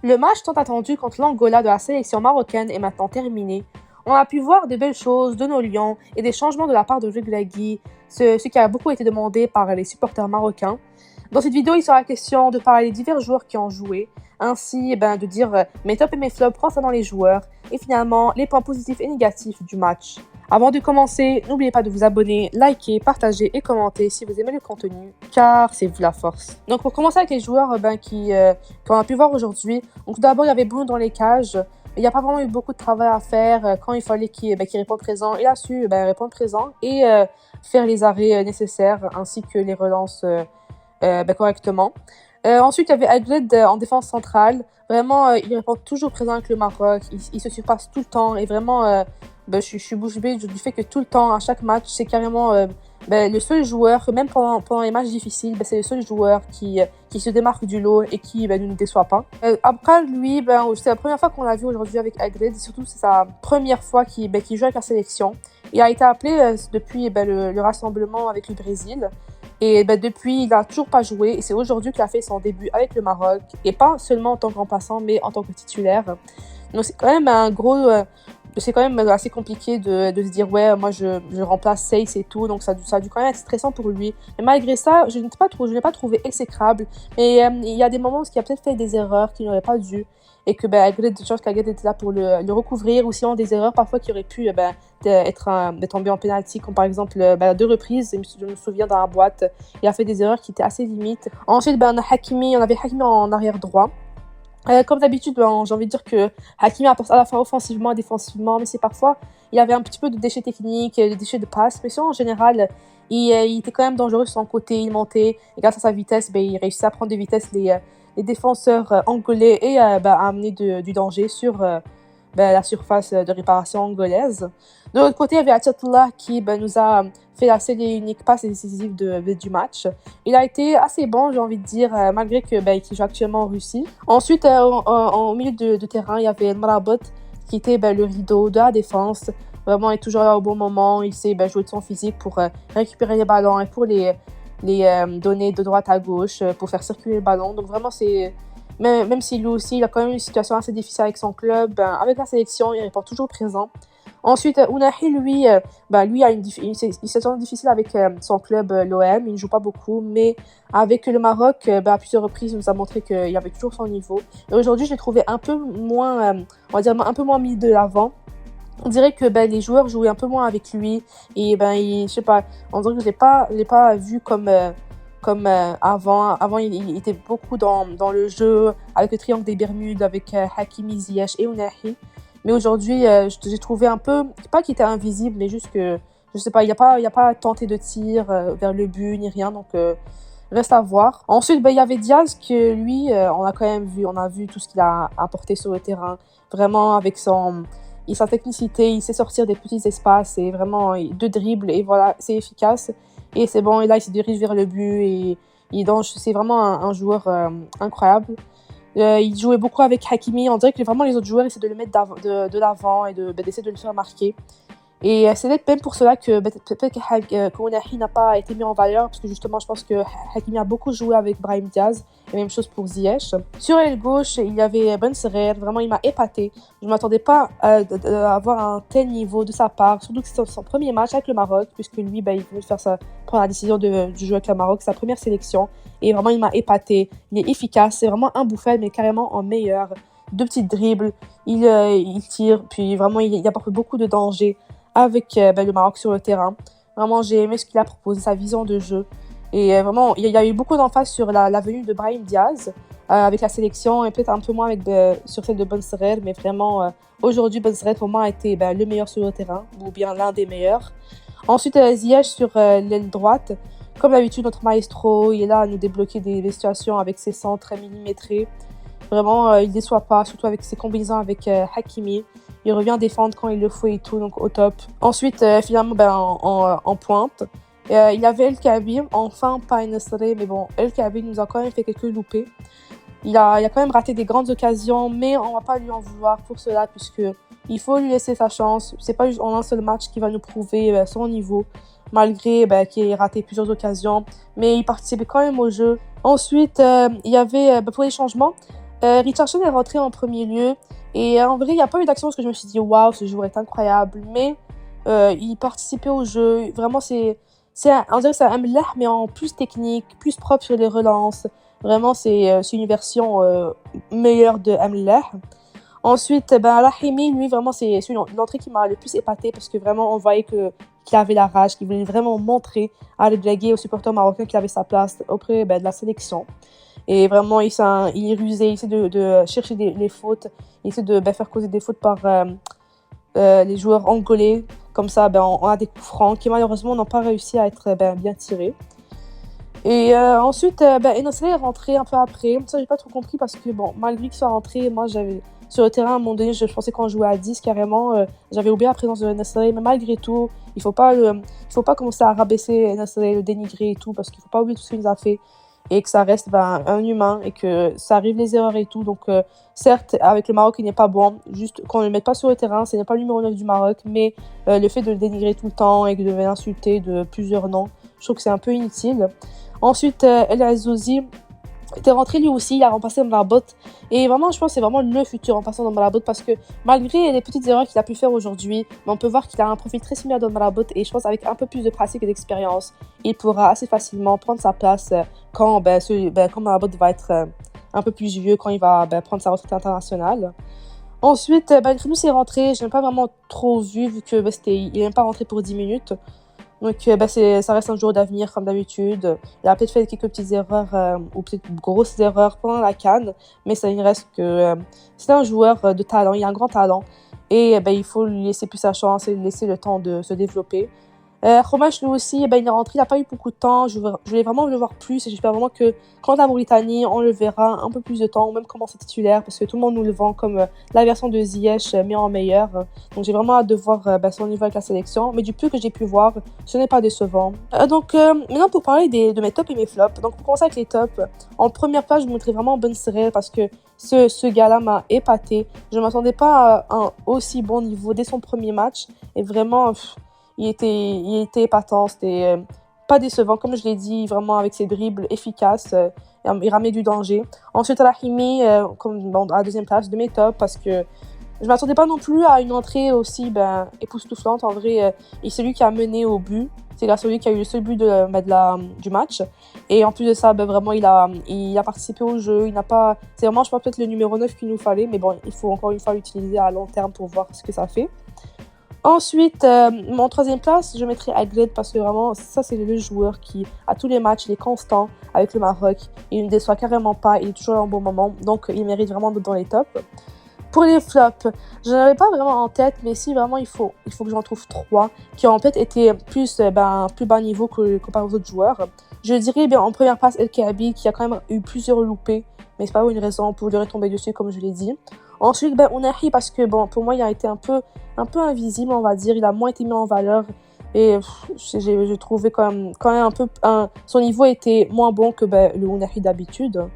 Le match tant attendu contre l'Angola de la sélection marocaine est maintenant terminé. On a pu voir de belles choses de nos Lions et des changements de la part de Regragui, ce qui a beaucoup été demandé par les supporters marocains. Dans cette vidéo, il sera question de parler des divers joueurs qui ont joué, ainsi de dire mes tops et mes flops concernant les joueurs, et finalement les points positifs et négatifs du match. Avant de commencer, n'oubliez pas de vous abonner, liker, partager et commenter si vous aimez le contenu, car c'est vous la force. Donc pour commencer avec les joueurs qu'on a pu voir aujourd'hui, donc tout d'abord il y avait Bruno dans les cages. Il n'y a pas vraiment eu beaucoup de travail à faire quand il fallait qu'il réponde présent. Il a su répondre présent et faire les arrêts nécessaires ainsi que les relances correctement. Ensuite, il y avait Agled en défense centrale. Vraiment, il répond toujours présent avec le Maroc. Il se surpasse tout le temps. Et vraiment, je suis bouche bée du fait que tout le temps, à chaque match, c'est carrément le seul joueur, même pendant les matchs difficiles, c'est le seul joueur qui se démarque du lot et qui ne nous déçoit pas. Après lui, c'est la première fois qu'on l'a vu aujourd'hui avec Agled. Surtout, c'est sa première fois qu'il joue avec la sélection. Il a été appelé depuis le rassemblement avec le Brésil. Et depuis, il n'a toujours pas joué. Et c'est aujourd'hui qu'il a fait son début avec le Maroc. Et pas seulement en tant que remplaçant, mais en tant que titulaire. Donc c'est quand même c'est quand même assez compliqué de se dire ouais, moi je remplace Seyss et tout. Donc ça a dû quand même être stressant pour lui. Mais malgré ça, je ne l'ai pas trouvé exécrable. Mais il y a des moments où il a peut-être fait des erreurs qu'il n'aurait pas dû. Et que je pense qu'Agled était là pour le recouvrir. Ou sinon des erreurs parfois qui auraient pu être tombé en pénalty, comme par exemple à 2 reprises, je me souviens dans la boîte, il a fait des erreurs qui étaient assez limites. Ensuite, on avait Hakimi en arrière droit. Comme d'habitude, j'ai envie de dire que Hakimi apporte à la fois offensivement et défensivement, mais c'est parfois, il avait un petit peu de déchets techniques, des déchets de passe, mais sinon, en général, il était quand même dangereux sur son côté, il montait, et grâce à sa vitesse, il réussissait à prendre de vitesse les défenseurs angolais et à amener du danger sur la surface de réparation angolaise. De l'autre côté, il y avait Atiyatullah qui nous a fait la seule et unique passe décisive du match. Il a été assez bon, j'ai envie de dire, malgré qu'il joue actuellement en Russie. Ensuite, au milieu de terrain, il y avait Mrabot qui était le rideau de la défense. Vraiment, il est toujours là au bon moment. Il sait jouer de son physique pour récupérer les ballons et pour les donner de droite à gauche pour faire circuler le ballon. Donc vraiment, c'est... Même si lui aussi, il a quand même une situation assez difficile avec son club, avec la sélection, il répond toujours présent. Ensuite, Ounahi, lui a une situation difficile avec son club, l'OM. Il ne joue pas beaucoup, mais avec le Maroc, à plusieurs reprises, il nous a montré qu'il avait toujours son niveau. Et aujourd'hui, je l'ai trouvé un peu moins, on va dire, un peu moins mis de l'avant. On dirait que les joueurs jouaient un peu moins avec lui. Et je sais pas, on dirait que je l'ai pas vu comme avant. Avant, il était beaucoup dans le jeu, avec le triangle des Bermudes, avec Hakimi, Ziyech et Ounahi. Mais aujourd'hui, j'ai trouvé un peu, pas qu'il était invisible, mais juste que, je sais pas, il y a pas tenté de tir vers le but, ni rien, donc reste à voir. Ensuite, il y avait Diaz, que lui, on a vu tout ce qu'il a apporté sur le terrain, vraiment avec sa technicité, il sait sortir des petits espaces, et vraiment, de dribble, et voilà, c'est efficace. Et c'est bon, et là, il se dirige vers le but, c'est vraiment un joueur incroyable. Il jouait beaucoup avec Hakimi. On dirait que vraiment les autres joueurs essaient de le mettre de l'avant et d'essayer de le faire marquer. Et c'est peut-être même pour cela que peut-être que Ounahi n'a pas été mis en valeur, parce que justement, je pense que Hakimi a beaucoup joué avec Brahim Diaz, et même chose pour Ziyech. Sur l'aile gauche, il y avait Ben Serer, vraiment, il m'a épaté. Je ne m'attendais pas à avoir un tel niveau de sa part, surtout que c'était son premier match avec le Maroc, puisque lui, il venait de prendre la décision de jouer avec le Maroc, sa première sélection, et vraiment, il m'a épaté. Il est efficace, c'est vraiment un bouffel, mais carrément en meilleur. 2 petites dribbles, il tire, puis vraiment, il apporte beaucoup de danger avec le Maroc sur le terrain. Vraiment, j'ai aimé ce qu'il a proposé, sa vision de jeu. Et vraiment, il y a eu beaucoup d'emphase sur la venue de Brahim Diaz avec la sélection, et peut-être un peu moins sur celle de Ben Serer, mais vraiment, aujourd'hui, Ben Serer, pour moi, a été le meilleur sur le terrain, ou bien l'un des meilleurs. Ensuite, Ziyech sur l'aile droite. Comme d'habitude, notre maestro, il est là à nous débloquer des situations avec ses centres millimétrés. Vraiment, il ne déçoit pas, surtout avec ses combinaisons avec Hakimi. Il revient défendre quand il le faut et tout, donc au top. Ensuite, finalement, en pointe, il y avait El Kaabi, enfin pas Nesré, mais bon, El Kaabi nous a quand même fait quelques loupés. Il a quand même raté des grandes occasions, mais on ne va pas lui en vouloir pour cela, puisque il faut lui laisser sa chance. C'est pas juste en un seul match qui va nous prouver son niveau, malgré qu'il ait raté plusieurs occasions, mais il participait quand même au jeu. Ensuite, il y avait, pour les changements, Richarlison est rentré en premier lieu. Et en vrai, il n'y a pas eu d'action parce que je me suis dit, waouh, ce joueur est incroyable. Mais il participait au jeu. Vraiment, on dirait que c'est un Mlah, mais en plus technique, plus propre sur les relances. Vraiment, c'est une version meilleure de Mlah. Ensuite, Rahimi, lui, vraiment, c'est l'entrée qui m'a le plus épatée parce que vraiment, on voyait qu'il avait la rage, qu'il voulait vraiment montrer à Regragui, aux supporters marocains, qu'il avait sa place auprès de la sélection. Et vraiment, il est rusé, il essaie de chercher les fautes, il essaie de faire causer des fautes par les joueurs angolais. Comme ça, on a des coups francs qui malheureusement n'ont pas réussi à être bien tirés. Et ensuite, Enosele est rentré un peu après. Ça, j'ai pas trop compris parce que, malgré qu'il soit rentré, moi, sur le terrain, à un moment donné, je pensais qu'on jouait à 10 carrément. J'avais oublié la présence de Enosele, mais malgré tout, il faut pas commencer à rabaisser Enosele, le dénigrer et tout, parce qu'il faut pas oublier tout ce qu'il nous a fait. Et que ça reste un humain et que ça arrive les erreurs et tout. Donc, certes, avec le Maroc, il n'est pas bon. Juste qu'on ne le mette pas sur le terrain, ce n'est pas le numéro 9 du Maroc, mais le fait de le dénigrer tout le temps et de l'insulter de plusieurs noms, je trouve que c'est un peu inutile. Ensuite, El Azzouzi était rentré lui aussi, il a remplacé Amrabat. Et vraiment, je pense que c'est vraiment le futur en passant d'Amrabat parce que malgré les petites erreurs qu'il a pu faire aujourd'hui, on peut voir qu'il a un profil très similaire d'Amrabat et je pense avec un peu plus de pratique et d'expérience, il pourra assez facilement prendre sa place quand Amrabat va être un peu plus vieux, quand il va prendre sa retraite internationale. Ensuite, Khrous est rentré, je n'ai pas vraiment trop vu que il n'est même pas rentré pour 10 minutes. Donc, ça reste un joueur d'avenir, comme d'habitude. Il a peut-être fait quelques petites erreurs, ou peut-être grosses erreurs pendant la CAN, mais ça il reste que c'est un joueur de talent, il a un grand talent. Et il faut lui laisser plus sa chance et lui laisser le temps de se développer. Romash, lui aussi, il est rentré, il n'a pas eu beaucoup de temps. Je voulais vraiment le voir plus et j'espère vraiment que quand la Mauritanie, on le verra un peu plus de temps, ou même commencer titulaire, parce que tout le monde nous le vend comme la version de Ziyech, mais en meilleur. Donc j'ai vraiment hâte de voir son niveau avec la sélection. Mais du peu que j'ai pu voir, ce n'est pas décevant. Maintenant pour parler de mes tops et mes flops. Donc pour commencer avec les tops, en première place, je vous montrais vraiment Ben Seghir parce que ce gars-là m'a épaté. Je ne m'attendais pas à un aussi bon niveau dès son premier match. Et vraiment... il était épatant, c'était pas décevant, comme je l'ai dit, vraiment avec ses dribbles efficaces, il ramenait du danger. Ensuite, Rahimi, à la deuxième place de mes tops, parce que je m'attendais pas non plus à une entrée aussi époustouflante. En vrai, c'est lui qui a mené au but, c'est celui qui a eu le seul but du match. Et en plus de ça, vraiment, il a participé au jeu, c'est vraiment, je pense, peut-être le numéro 9 qu'il nous fallait, mais bon, il faut encore une fois l'utiliser à long terme pour voir ce que ça fait. Ensuite, mon troisième place, je mettrai Agled parce que vraiment, ça c'est le joueur qui, à tous les matchs, il est constant avec le Maroc. Il ne déçoit carrément pas, il est toujours à un bon moment, donc il mérite vraiment d'être dans les tops. Pour les flops, je n'en avais pas vraiment en tête, mais si vraiment il faut que j'en trouve 3 qui ont en fait été plus bas niveau comparé aux autres joueurs. Je dirais en première place El Kaabi qui a quand même eu plusieurs loupés, mais c'est pas une raison pour lui retomber dessus comme je l'ai dit. Ensuite, Ounahi parce que pour moi il a été un peu invisible, on va dire, il a moins été mis en valeur et j'ai trouvé quand même un peu son niveau était moins bon que le Ounahi d'habitude.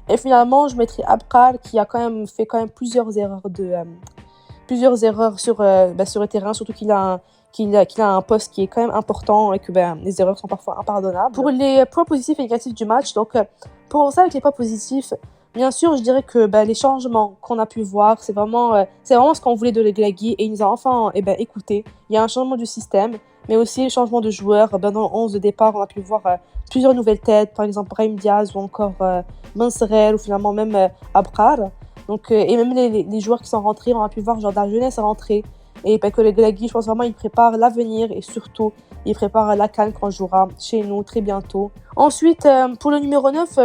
Et finalement, je mettrai Abkar qui a quand même fait plusieurs erreurs sur le terrain, surtout qu'il a un poste qui est quand même important et que les erreurs sont parfois impardonnables. Pour les points positifs et négatifs du match, donc pour ça avec les points positifs, bien sûr, je dirais que les changements qu'on a pu voir, c'est vraiment ce qu'on voulait de Regragui et il nous a enfin écouté. Il y a un changement du système, mais aussi le changement de joueurs. Dans le 11 de départ, on a pu voir plusieurs nouvelles têtes, par exemple Brahim Diaz ou encore Ben Seghir ou finalement même Abkar. Donc, et même les joueurs qui sont rentrés, on a pu voir genre de la jeunesse rentrer. Et que Regragui, je pense vraiment, il prépare l'avenir et surtout, il prépare la CAN qu'on jouera chez nous très bientôt. Ensuite, pour le numéro 9,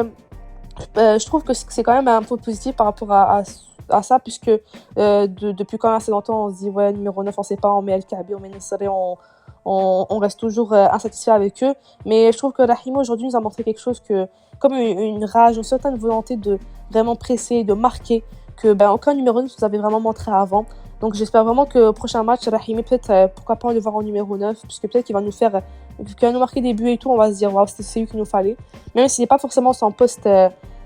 je trouve que c'est quand même un peu positif par rapport à ça, puisque depuis quand même assez longtemps, on se dit, ouais, numéro 9, on sait pas, on met El Kaabi, on met Nesseré, on reste toujours insatisfait avec eux. Mais je trouve que Rahimi aujourd'hui nous a montré quelque chose comme une rage, une certaine volonté de vraiment presser, de marquer, que aucun numéro 9 nous avait vraiment montré avant. Donc j'espère vraiment que au prochain match, Rahimi, peut-être, pourquoi pas le voir en numéro 9, puisque peut-être qu'il va nous faire, qu'il va nous marquer des buts et tout, on va se dire, waouh, c'est lui qu'il nous fallait. Même s'il n'est pas forcément son poste,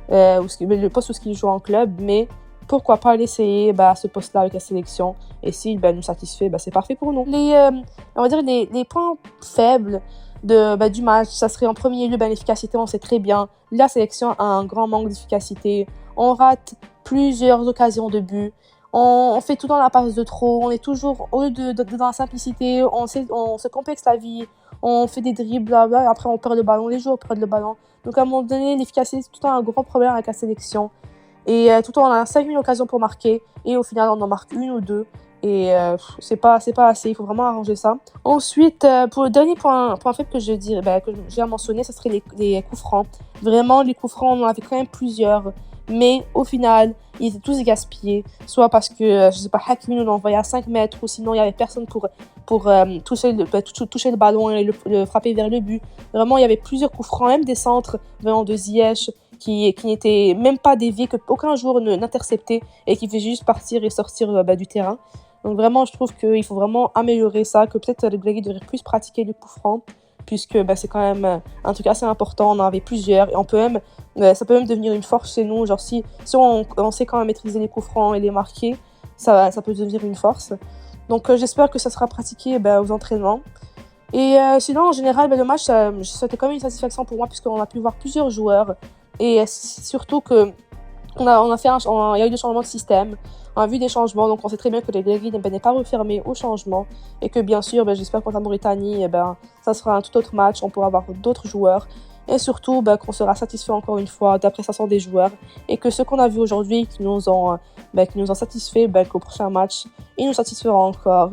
le poste où il joue en club, mais pourquoi pas l'essayer ce poste-là avec la sélection. Et s'il nous satisfait, c'est parfait pour nous. On va dire les points faibles du match, ça serait en premier lieu l'efficacité, on sait très bien. La sélection a un grand manque d'efficacité. on rate plusieurs occasions de but, on fait tout dans la passe de trop, on est toujours, au lieu de dans la simplicité, on se complexe la vie, on fait des dribbles, blabla, et après on perd le ballon, les joueurs perdent le ballon. Donc à un moment donné, l'efficacité, c'est tout le temps un gros problème avec la sélection. Et tout le temps, on a 5000 occasions pour marquer, et au final, on en marque une ou deux. Et c'est pas assez, il faut vraiment arranger ça. Ensuite, pour le dernier point faible que que j'ai à mentionner, ce serait les coups francs. Vraiment, les coups francs, on en avait quand même plusieurs. Mais au final, ils étaient tous gaspillés. Soit parce que, je sais pas, Hakimi nous l'a envoyé à 5 mètres, ou sinon il y avait personne pour toucher le ballon et le frapper vers le but. Vraiment, il y avait plusieurs coups francs, même des centres venant de Ziyech, qui n'étaient même pas déviés, qu'aucun joueur n'interceptait et qui fait juste partir et sortir du terrain. Donc vraiment, je trouve qu'il faut vraiment améliorer ça, que peut-être le Greggy devrait plus pratiquer le coup franc, puisque c'est quand même un truc assez important, on en avait plusieurs, et on peut même, ça peut même devenir une force chez nous, genre si on sait quand même maîtriser les coups francs et les marquer, ça peut devenir une force. Donc j'espère que ça sera pratiqué aux entraînements. Et sinon, en général, le match, c'était quand même une satisfaction pour moi, puisqu'on a pu voir plusieurs joueurs, et surtout que il y a eu des changements de système, on a vu des changements, donc on sait très bien que les Greggy n'est pas refermé aux changements, et que bien sûr, j'espère contre la Mauritanie, ça sera un tout autre match, on pourra avoir d'autres joueurs, et surtout qu'on sera satisfait encore une fois de la prestation des joueurs, et que ce qu'on a vu aujourd'hui qui nous ont satisfait, qu'au prochain match, ils nous satisferont encore.